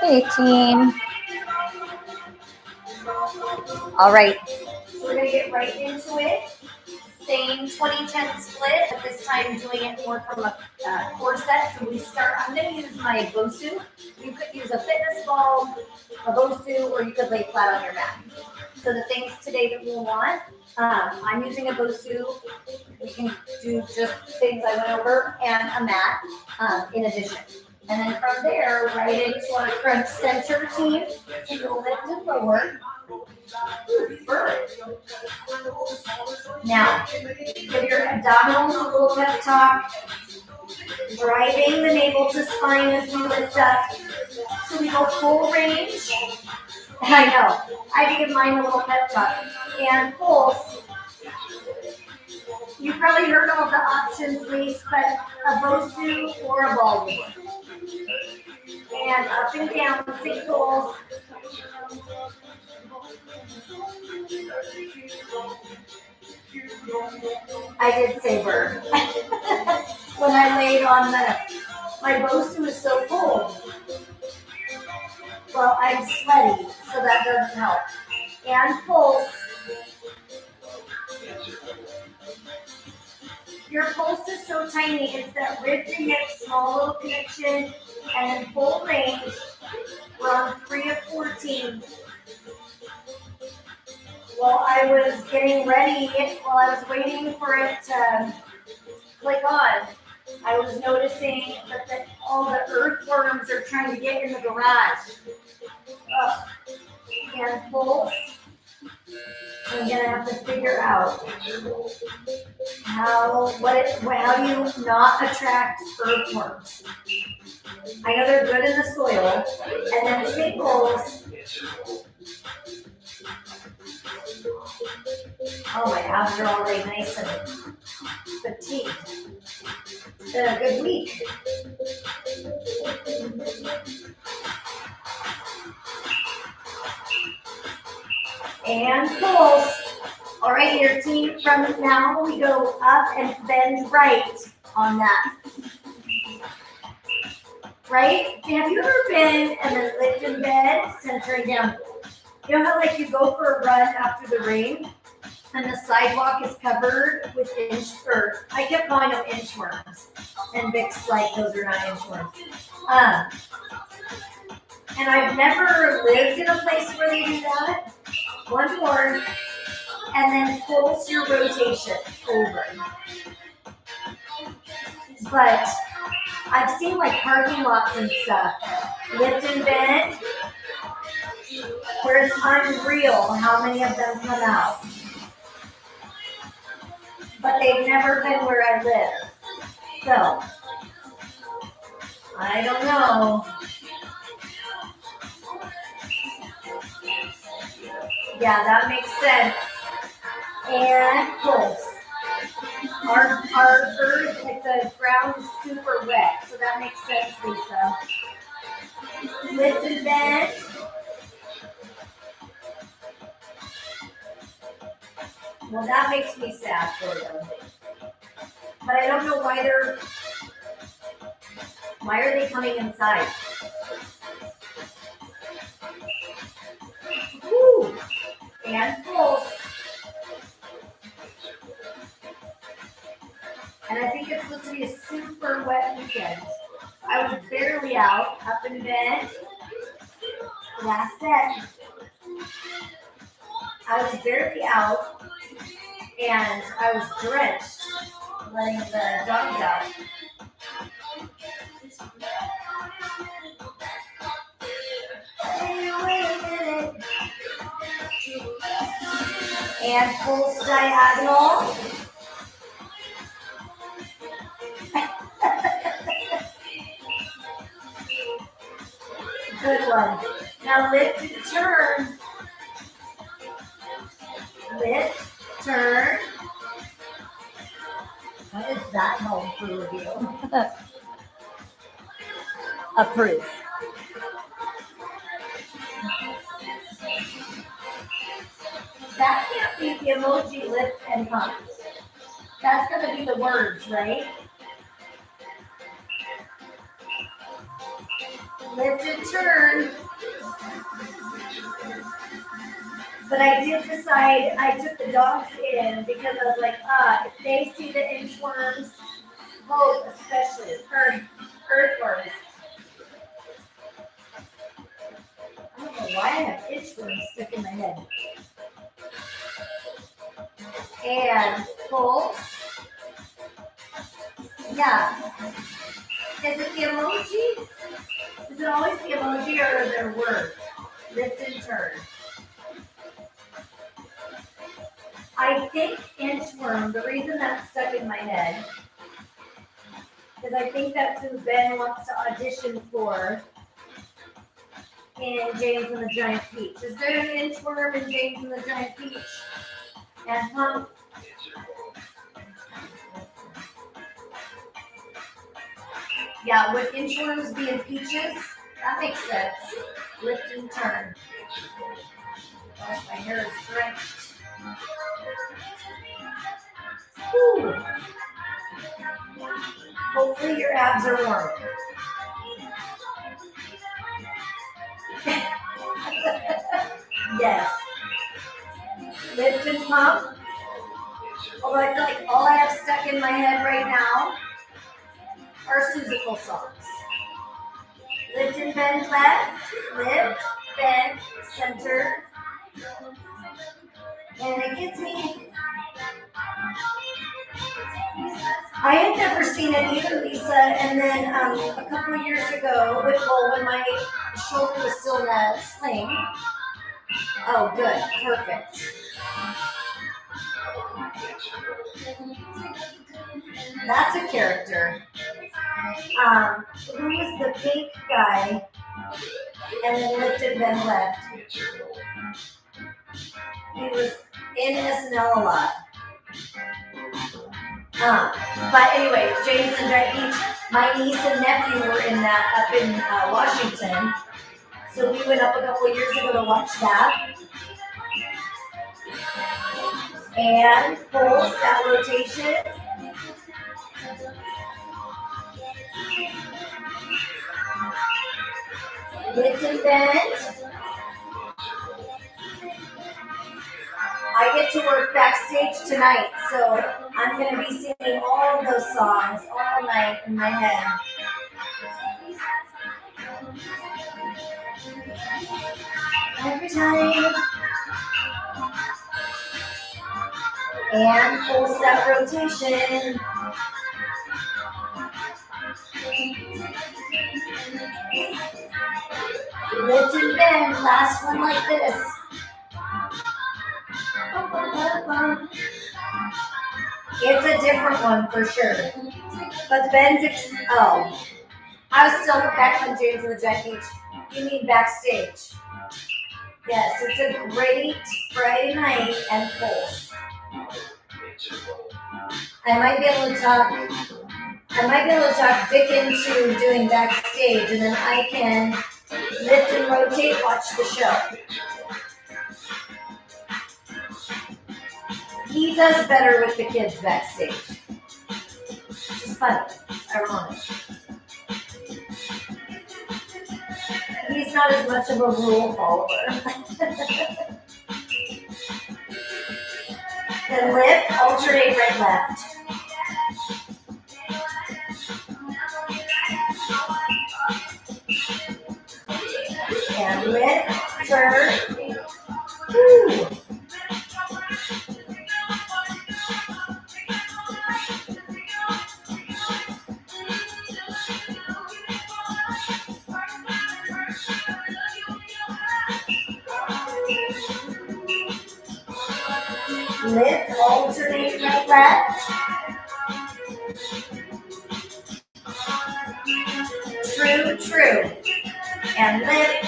18. All right. So we're going to get right into it. Same 20-10 split, but this time doing it more from a core set. So we start, I'm going to use my Bosu. You could use a fitness ball, a Bosu, or you could lay flat on your mat. So the things today that we'll want, I'm using a Bosu. We can do just things I went over and a mat in addition. And then from there, right into our crunch center routine. So you'll lift and lower. Now, give your abdominals a little pep talk, driving the navel to spine as we lift up. So we go full range. I know, I had to give mine a little pep talk. And pulse. You probably heard all the options, Lise, but a Bosu or a ball wheel. And up and down, singles. I did say burn. When I laid on my Bosu is so cold. Well, I'm sweaty, so that doesn't help. And pulse. Your pulse is so tiny, it's that rib to hip, small little connection, and then full range. We're on 3 of 14. While I was getting ready, while I was waiting for it to click on, I was noticing that all the earthworms are trying to get in the garage. And pulse. I'm gonna have to figure out how you not attract earthworms. I know they're good in the soil, and then singles. Oh, my abs are already nice and fatigued. It's been a good week. And pulse. All right, your team, from now we go up and bend right on that. Right? Have you ever been and then lift in bed, centering down? You know how like you go for a run after the rain and the sidewalk is covered with I kept calling them inchworms. And Vic's like, those are not inchworms. And I've never lived in a place where they do that. One more. And then pulse your rotation over. But I've seen like parking lots and stuff. Lift and bend. Where it's unreal how many of them come out. But they've never been where I live. So, I don't know. Yeah, that makes sense. And pulse. Our earth, like the ground is super wet, so that makes sense, Lisa. Lift and bend. Well, that makes me sad for them. But I don't know why are they coming inside? Woo! And pulse. And I think it's supposed to be a super wet weekend. I was barely out, up in bed. Last set. I was barely out, and I was drenched, letting the dogs out. And pulse diagonal. Good one. Now lift and turn. Lift, turn. What is that home food review? Approve. That can't be the emoji lift and pump. That's going to be the words, right? Lift and turn. But I did decide, I took the dogs in because I was like, if they see the inchworms, both especially, earthworms. I don't know why I have inchworms stuck in my head. And pull. Yeah. Is it the emoji? Is it always the emoji or their word? Lift and turn. I think inchworm, the reason that's stuck in my head, is I think that's who Ben wants to audition for in James and the Giant Peach. Is there an inchworm in James and the Giant Peach? And huh? Yeah, would inchworms be in peaches? That makes sense. Lift and turn. Gosh, my hair is drenched. Whew. Hopefully your abs are warm. Yes. Lift and pump. Although I feel like all I have stuck in my head right now are Susical songs. Lift and bend left. Lift, bend, center. And it gets me. I had never seen it either, Lisa. And then a couple of years ago, when my shoulder was still in a sling. Oh, good. Perfect. That's a character. Who was the pink guy? And then lifted, then left. He was in SNL a lot. But anyway, James and Giant Peach, my niece and nephew were in that up in Washington. So we went up a couple of years ago to watch that. And pulse, that rotation. Lift and bend. I get to work backstage tonight, so I'm going to be singing all of those songs all night in my head. Every time. And full step rotation. Lift and bend, last one like this. It's a different one for sure. But Ben's, I was still back on James and the Giant Peach. You mean backstage? Yes, it's a great Friday night and pulse. I might be able to talk Vic into doing backstage, and then I can lift and rotate, watch the show. He does better with the kids backstage. Which is funny. It's ironic. He's not as much of a rule follower. Then lift, alternate right, left. And lift, turn. Woo. Lift, alternate right, left. True, true. And lift.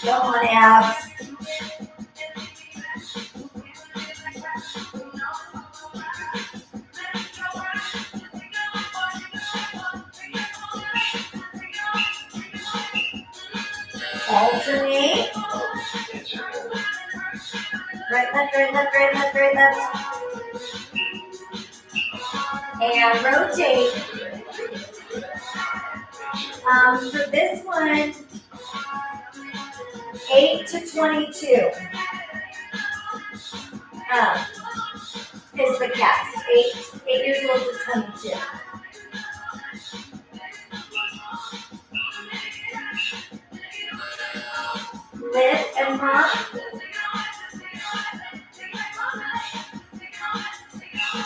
Go on, abs. Alternate. Right, left, right, left, right, left, right, left. And rotate. For this one, 8 to 22 is the cast. 8 years old to 22. Lift and pump.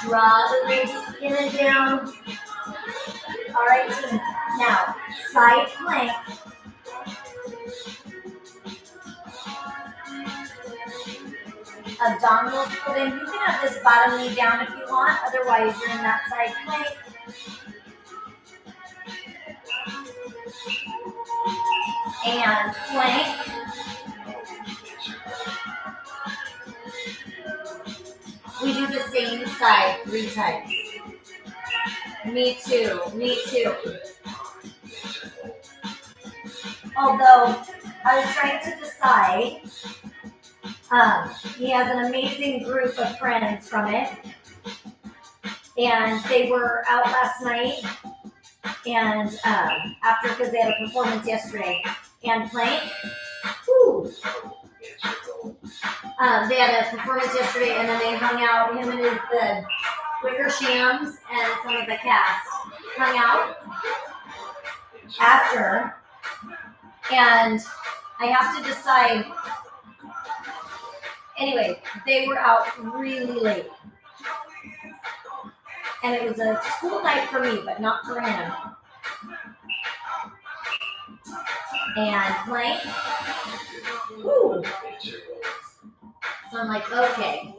Draw the ribs in and down. All right, team. Now, side plank. Abdominals put in. You can have this bottom knee down if you want. Otherwise, you're in that side plank. And plank. We do the same side 3 times. Me too. Me too. Although I was trying to decide, he has an amazing group of friends from it, and they were out last night, and after, because they had a performance yesterday, and plank. Woo. They had a performance yesterday, and then they hung out. Him and the Wickershams and some of the cast hung out after. And I have to decide. Anyway, they were out really late. And it was a school night for me, but not for him. And plank. Woo. So I'm like, okay,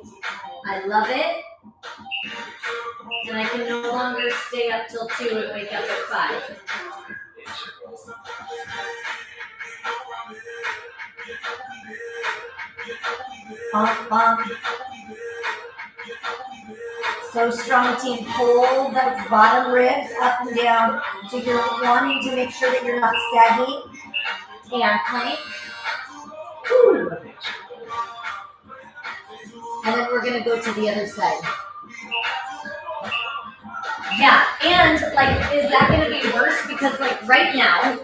I love it. And I can no longer stay up till 2 and wake up at 5. Bump, bump. So strong, team. Pull the bottom ribs up and down. So you're wanting to make sure that you're not sagging. And plank. Woo. And then we're going to go to the other side. Yeah, and like, is that going to be worse? Because like right now,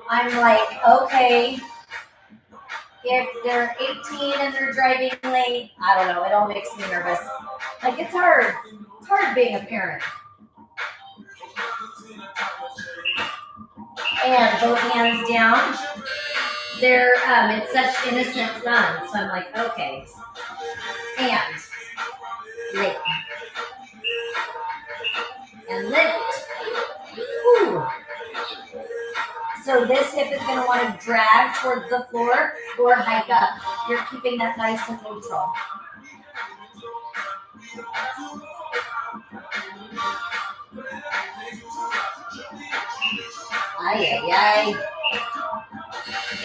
I'm like, okay, if they're 18 and they're driving late, I don't know, it all makes me nervous. Like, it's hard. It's hard being a parent. And both hands down. They're, it's such innocent runs. So I'm like, okay. And lift. And lift. Ooh. So this hip is going to want to drag towards the floor or hike up. You're keeping that nice and neutral. Ay, ay, ay.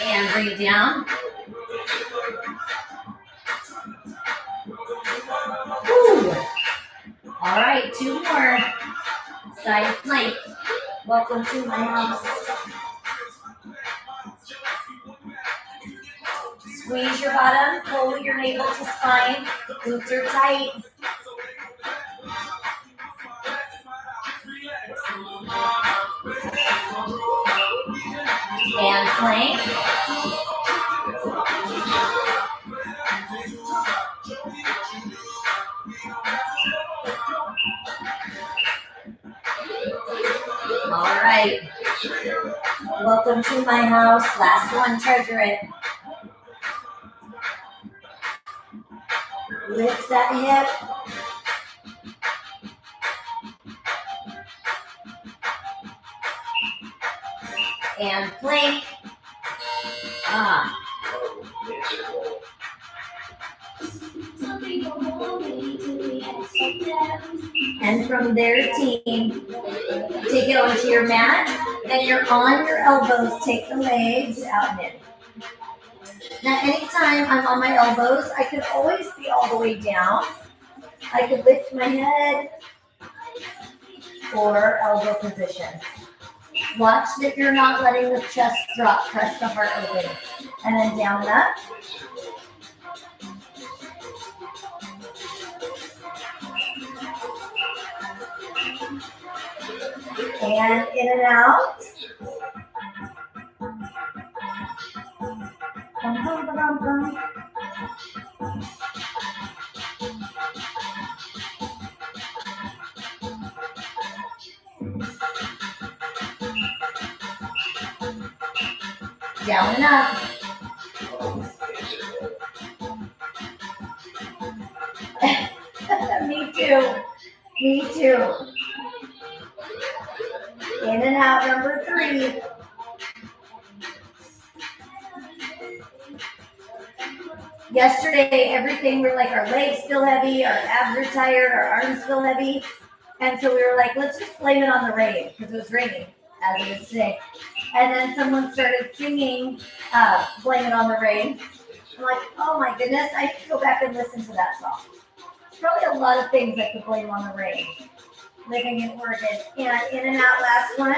And bring it down. Woo. All right, 2 more. Side plank. Welcome to my house. Squeeze your bottom, pull your navel to spine. The glutes are tight. And plank. All right. Welcome to my house. Last one, treasure it. Lift that hip. And plank. And from there, team, take it onto your mat. Then you're on your elbows. Take the legs out and in. Now, anytime I'm on my elbows, I could always be all the way down. I could lift my head or elbow position. Watch that you're not letting the chest drop. Press the heart open. And then down and up. And in and out. Bum, bum, bum, bum. Down and up. Me too. Me too. In and out, number 3. Yesterday, everything, we're like, our legs feel heavy, our abs are tired, our arms feel heavy. And so we were like, let's just blame it on the rain, because it was raining, as it is today. And then someone started singing, Blame It on the Rain. I'm like, oh my goodness, I need to go back and listen to that song. There's probably a lot of things I could blame on the rain. Living in Oregon. And in and out, last one.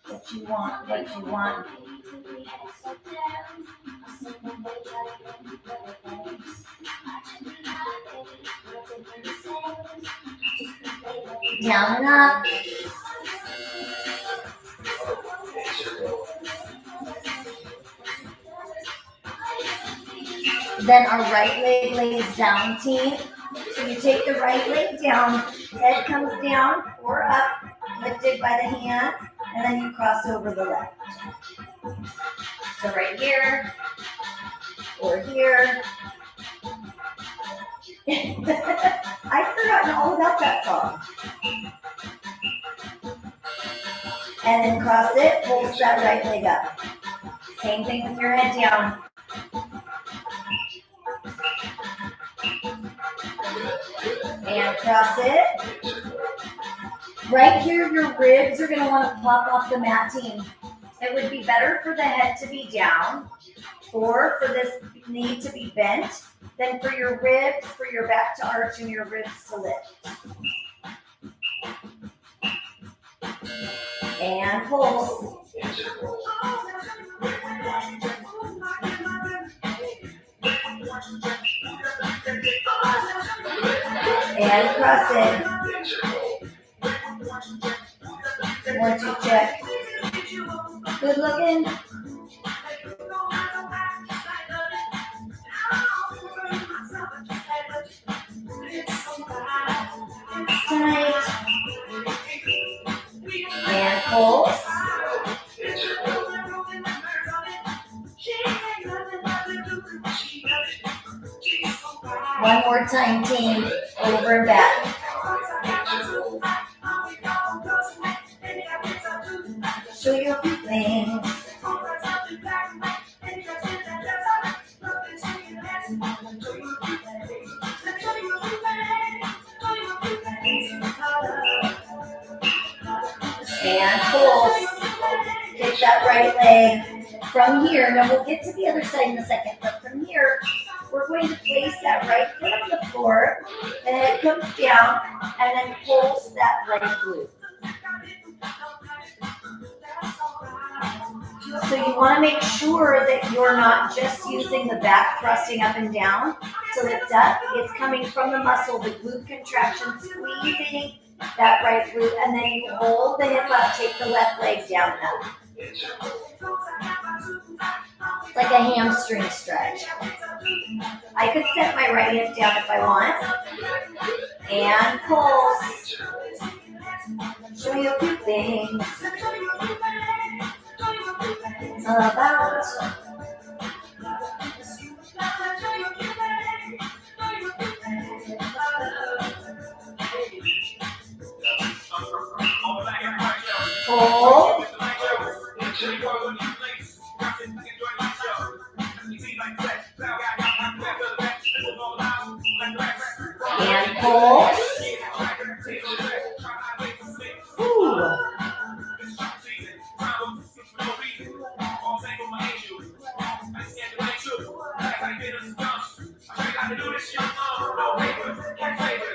What you want, what you want. Down and up. Then our right leg lays down, team. So you take the right leg down, head comes down or up, lifted by the hand, and then you cross over the left. So right here, or here. I've forgotten all about that song. And then cross it, pulse that right leg up. Same thing with your head down. And cross it. Right here, your ribs are going to want to pop off the mat, team. It would be better for the head to be down or for this knee to be bent than for your ribs, for your back to arch and your ribs to lift. And pulse. And cross it. 1, 2, check. Good looking. Tight. And pulse. One more time, team. Over and back. Show you a few things. And pulse. Kick that right leg. From here, now we'll get to the other side in a second, but from here, we're going to place that right foot on the floor, the head comes down, and then pulse that right glute. So you want to make sure that you're not just using the back thrusting up and down to lift up. It's coming from the muscle, the glute contraction, squeezing that right glute, and then you hold the hip up, take the left leg down and up. It's like a hamstring stretch. I could set my right hip down if I want. And pulse. Show you a few things. About. Hold. And pulse. Ooh.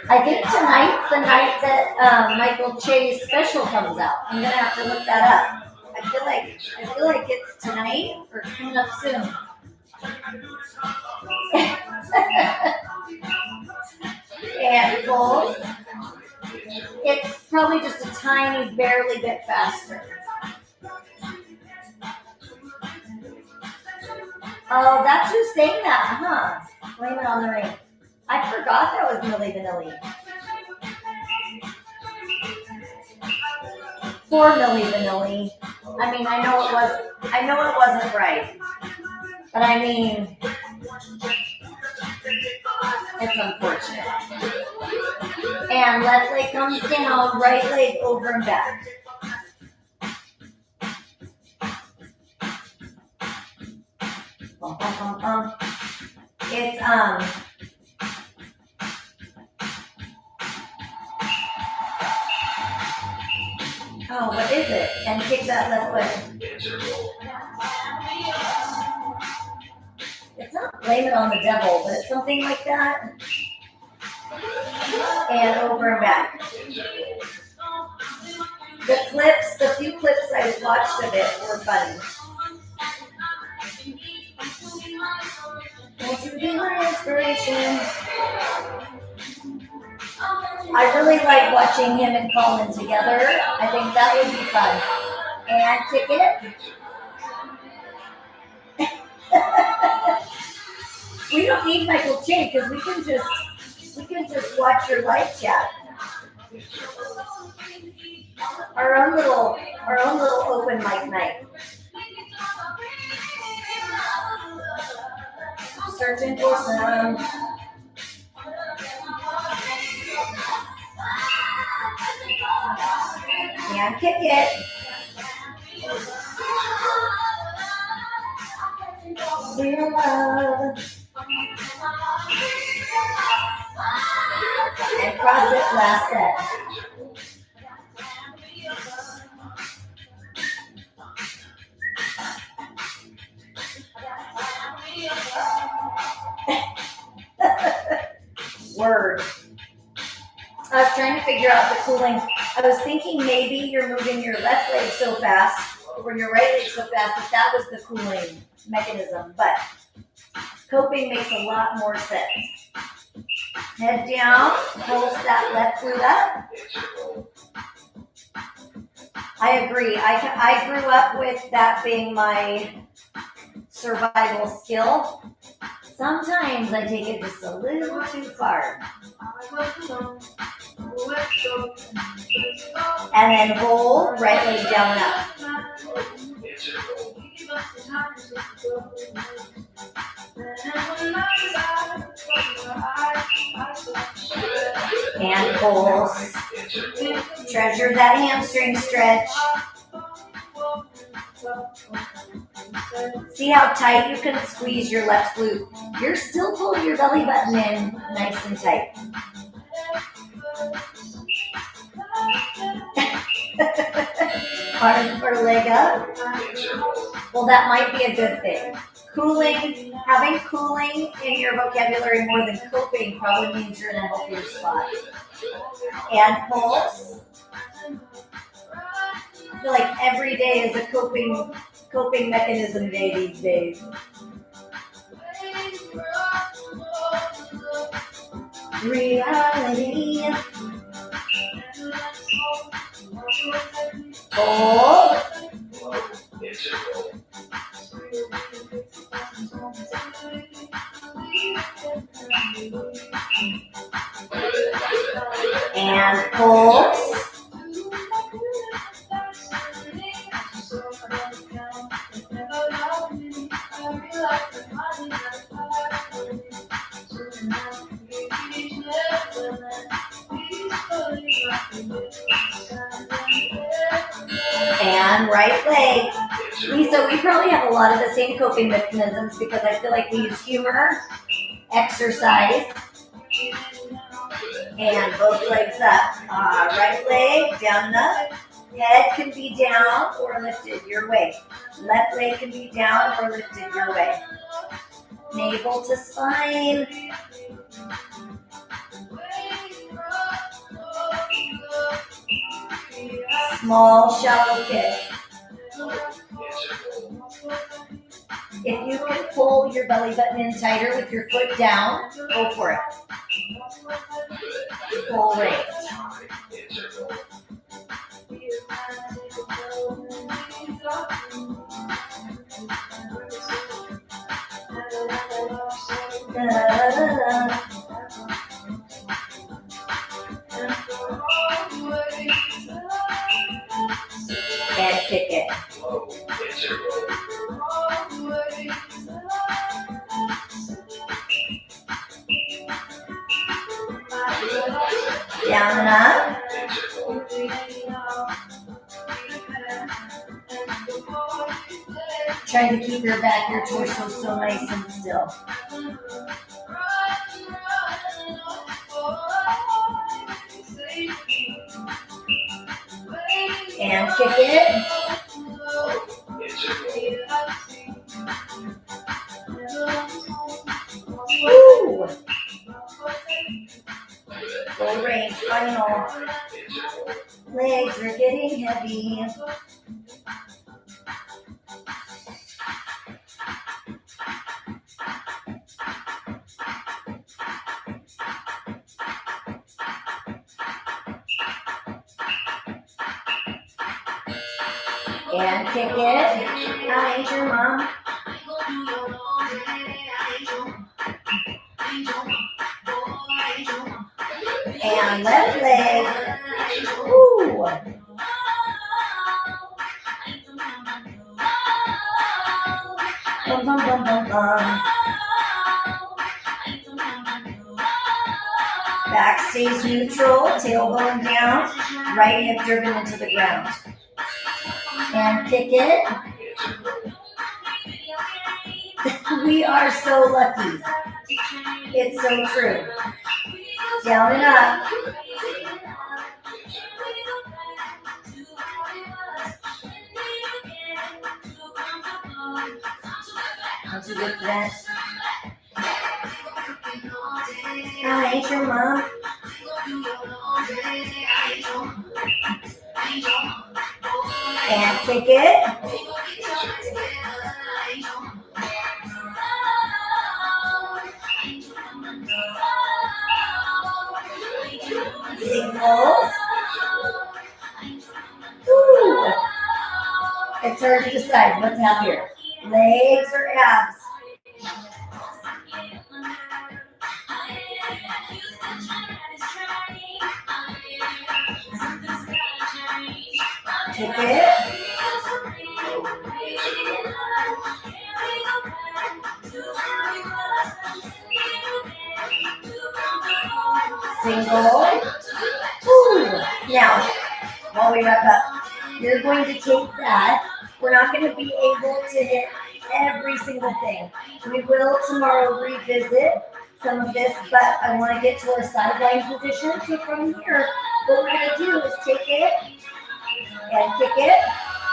I think tonight's the night that Michael Che's special comes out. I'm gonna have to look that up. I feel like it's tonight or coming up soon. And pull. It's probably just a tiny, barely bit faster. Oh, that's who's saying that, huh? Blame it on the rain. I forgot that was Milli Vanilli. Poor Milli Vanilli. I mean, I know it wasn't right. But I mean, it's unfortunate. And left leg comes down, right leg over and back. Bum, bum, bum, bum. It's oh, what is it? And kick that left foot. It's not blame it on the devil, but it's something like that. And over and back. The few clips I watched of it were funny. Won't you be my inspiration? I really like watching him and Colin together. I think that would be fun. And kick it. We don't need Michael Che because we can just watch your live chat. Our own little open mic night. Searching for some. And kick it. Real love. And cross it last set. Word. I was trying to figure out the cooling. I was thinking maybe you're moving your left leg so fast or your right leg so fast that was the cooling mechanism. But coping makes a lot more sense. Head down, pulse that left glute up. I agree. I grew up with that being my survival skill. Sometimes I take it just a little too far. And then roll, right leg down and up. And pulse. Treasure that hamstring stretch. See how tight you can squeeze your left glute. You're still pulling your belly button in nice and tight. Arm or leg up. Well, that might be a good thing. Having cooling in your vocabulary more than coping probably means you're in a healthier spot. And pulse. I feel like every day is a coping mechanism day these days. Reality. Hold. And pulse. And right leg. Lisa, we probably have a lot of the same coping mechanisms because I feel like we use humor, exercise, and both legs up. Right leg down and up. Head can be down or lifted your way. Left leg can be down or lifted your way. Navel to spine. Small, shallow kick. If you can pull your belly button in tighter with your foot down, go for it. Full range. And kick it. Down and up. Trying to keep your back, your torso so nice and still. And kick it. Woo! Full range, final. Legs are getting heavy. And kick it. Hi, ain't your mom? And left leg. Woo! Bum, bum, bum, bum, bum. Back stays neutral, tailbone down, right hip driven into the ground. And kick it. We are so lucky. It's so true. Down and up. Onto the fence. Hi, ain't your mom? And kick it. Singles. Woo. It's hard to decide what's happier, legs or abs. Kick it. Single. Woo. Now, while we wrap up, you're going to take that. We're not going to be able to hit every single thing. We will tomorrow revisit some of this, but I want to get to our sideline position. So from here, what we're going to do is take it and kick it.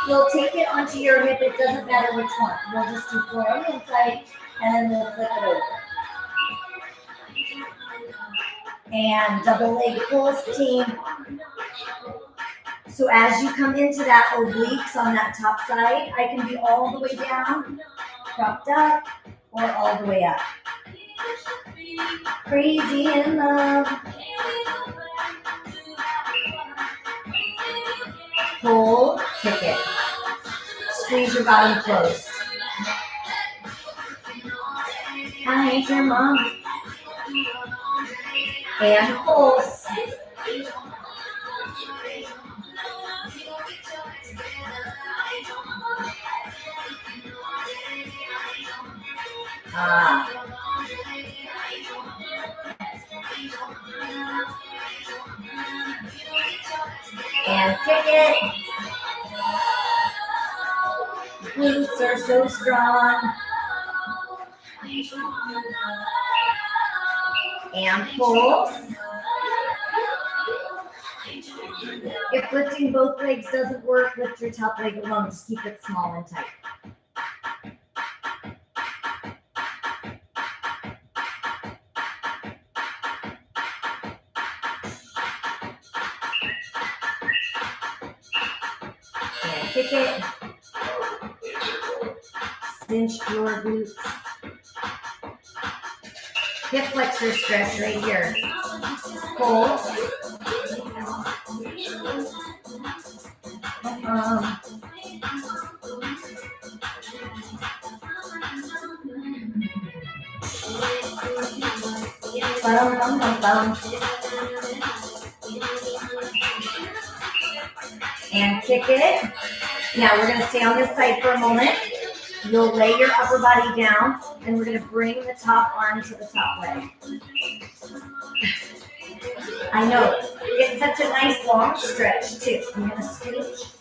You'll take it onto your hip. It doesn't matter which one. We'll just do forward inside, and then we'll flip it over. And double leg pulls, team. So as you come into that obliques on that top side, I can be all the way down, propped up, or all the way up. Crazy in love. Pull, kick it. Squeeze your bottom closed. Hi, ain't your mom? And pulse. And kick it. Glutes are so strong. And pulse. If lifting both legs doesn't work, lift your top leg alone. Just keep it small and tight. And kick it. Cinch your glutes. Hip flexor stretch right here. Hold. And kick it. Now we're going to stay on this side for a moment. You'll lay your upper body down, and we're going to bring the top arm to the top leg. I know. It's such a nice long stretch, too. I'm going to scooch.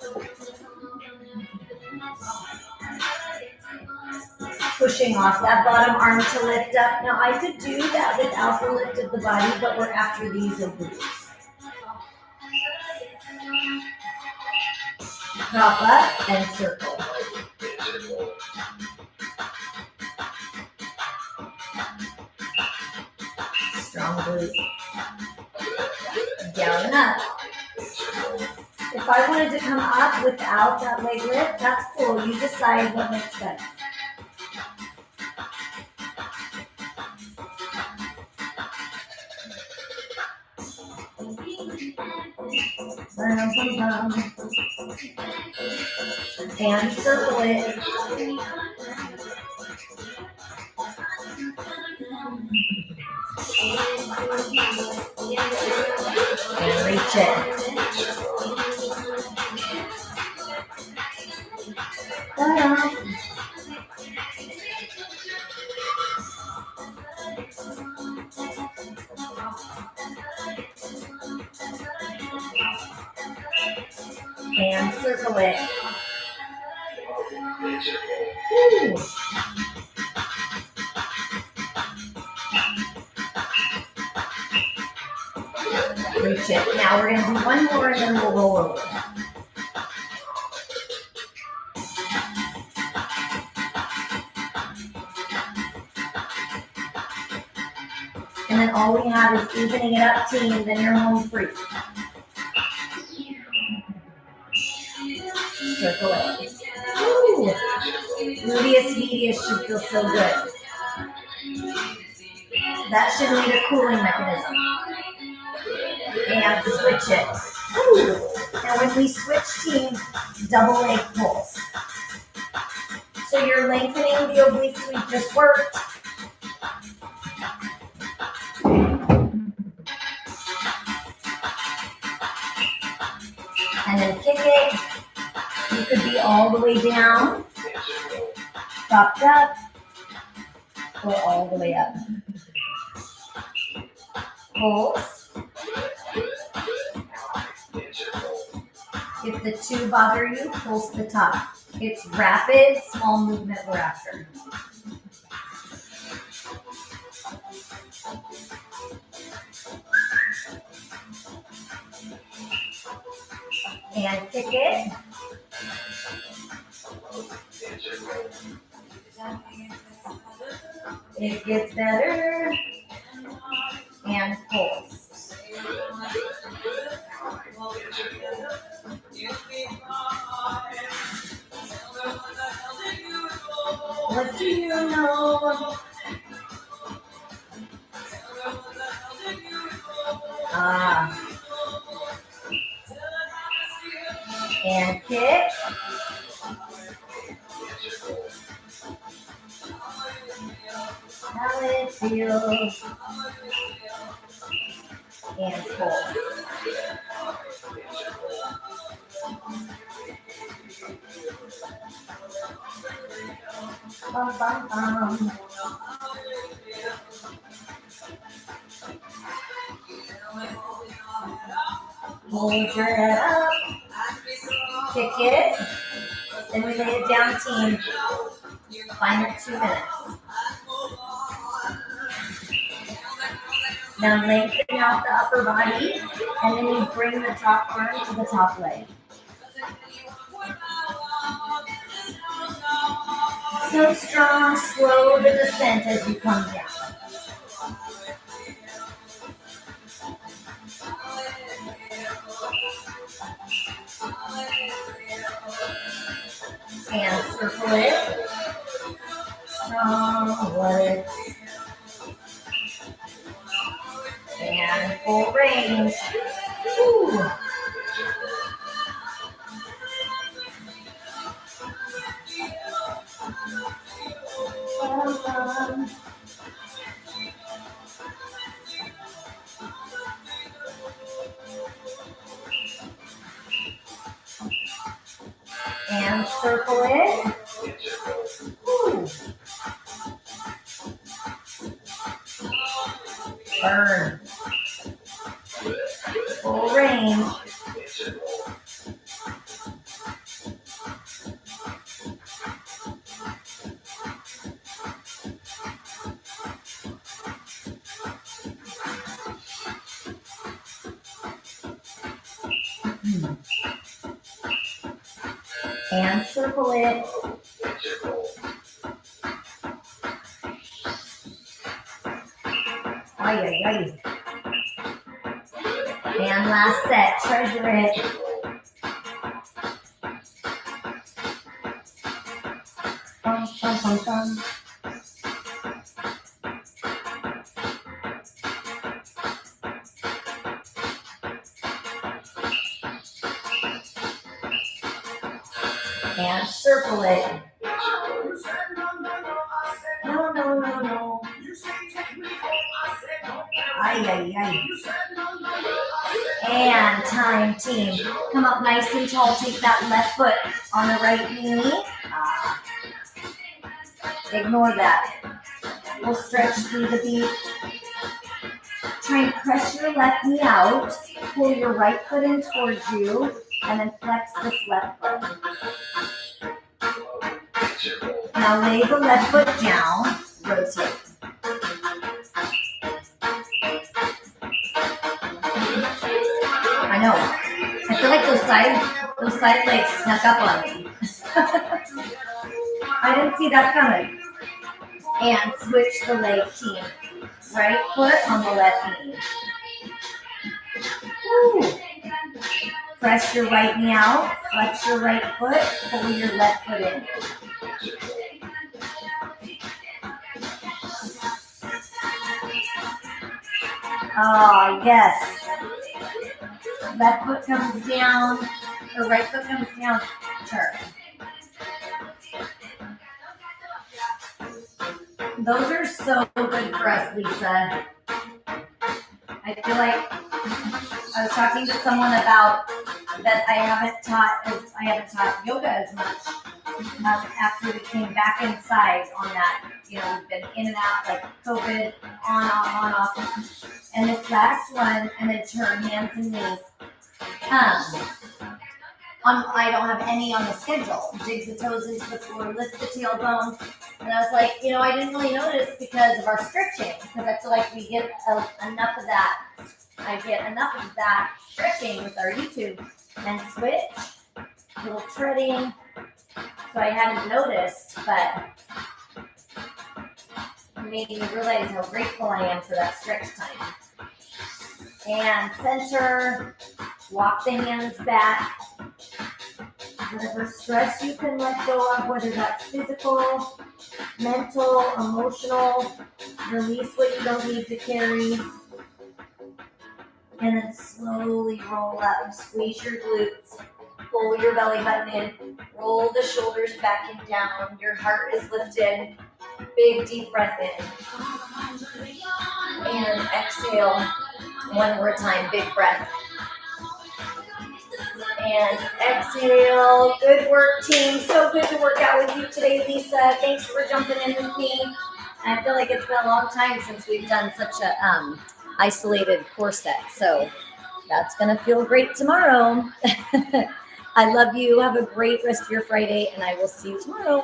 Pushing off that bottom arm to lift up. Now, I could do that without the lift of the body, but we're after these obliques. Drop up and circle. Strong glute. Down and up. If I wanted to come up without that leg lift, that's cool. You decide what makes sense. And circle it. And reach it. And circle it. Woo. Reach it. Now we're going to do one more and then we'll roll over. And then all we have is evening it up, team, and then you're home free. Circle it. Woo. Gluteus medius should feel so good. That should need a cooling mechanism. And switch it. Woo. And when we switch, team, double leg pulls. So you're lengthening the obliques we just worked. And then kick it. You could be all the way down, propped up, or all the way up. Pulse. If the two bother you, pulse the top. It's rapid, small movement we're after. And kick it. It gets better. And pulse. What do you know? And kick. How it feels. And pull. Bum, bum, bum. Hold your head up. Kick it. Then we lay it down, team. Final 2 minutes. Now lengthen out the upper body, and then you bring the top arm to the top leg. So strong, slow the descent as you come down. And circle it. Strong legs. And full range. Woo. And circle it. Woo. Burn. Full range. And circle it. Ay, ay, ay. And last set, treasure it. Bum, bum, bum, bum. And circle it. No, no, no, no. Ay, ay, ay. And time, team. Come up nice and tall. Take that left foot on the right knee. Ignore that. We'll stretch through the beat. Try and press your left knee out. Pull your right foot in towards you. And then flex this left foot. Now lay the left foot down. Rotate. I know. I feel like those side legs snuck up on me. I didn't see that coming. And switch the leg, team. Right foot on the left knee. Woo. Press your right knee out. Flex your right foot. Pull your left foot in. Oh, yes. Left foot comes down. Or right foot comes down. Turn. Those are so good for us, Lisa. I feel like I was talking to someone about that I haven't taught yoga as much after we came back inside on that. You know, we've been in and out like COVID, on, off. And this last one, and then turn hands and knees. I don't have any on the schedule. Dig the toes into the floor, lift the tailbone. And I was like, you know, I didn't really notice because of our stretching, because I feel like we get enough of that. I get enough of that stretching with our YouTube and switch, little treading. So I hadn't noticed, but it made me realize how grateful I am for that stretch time. And center, walk the hands back. Whatever stress you can let go of, whether that's physical, mental, emotional, release what you don't need to carry. And then slowly roll up, squeeze your glutes, pull your belly button in, roll the shoulders back and down, your heart is lifted, big deep breath in. And exhale, one more time, big breath. And exhale. Good work, team. So good to work out with you today, Lisa. Thanks for jumping in with me. I feel like it's been a long time since we've done such a isolated core set. So that's going to feel great tomorrow. I love you. Have a great rest of your Friday, and I will see you tomorrow.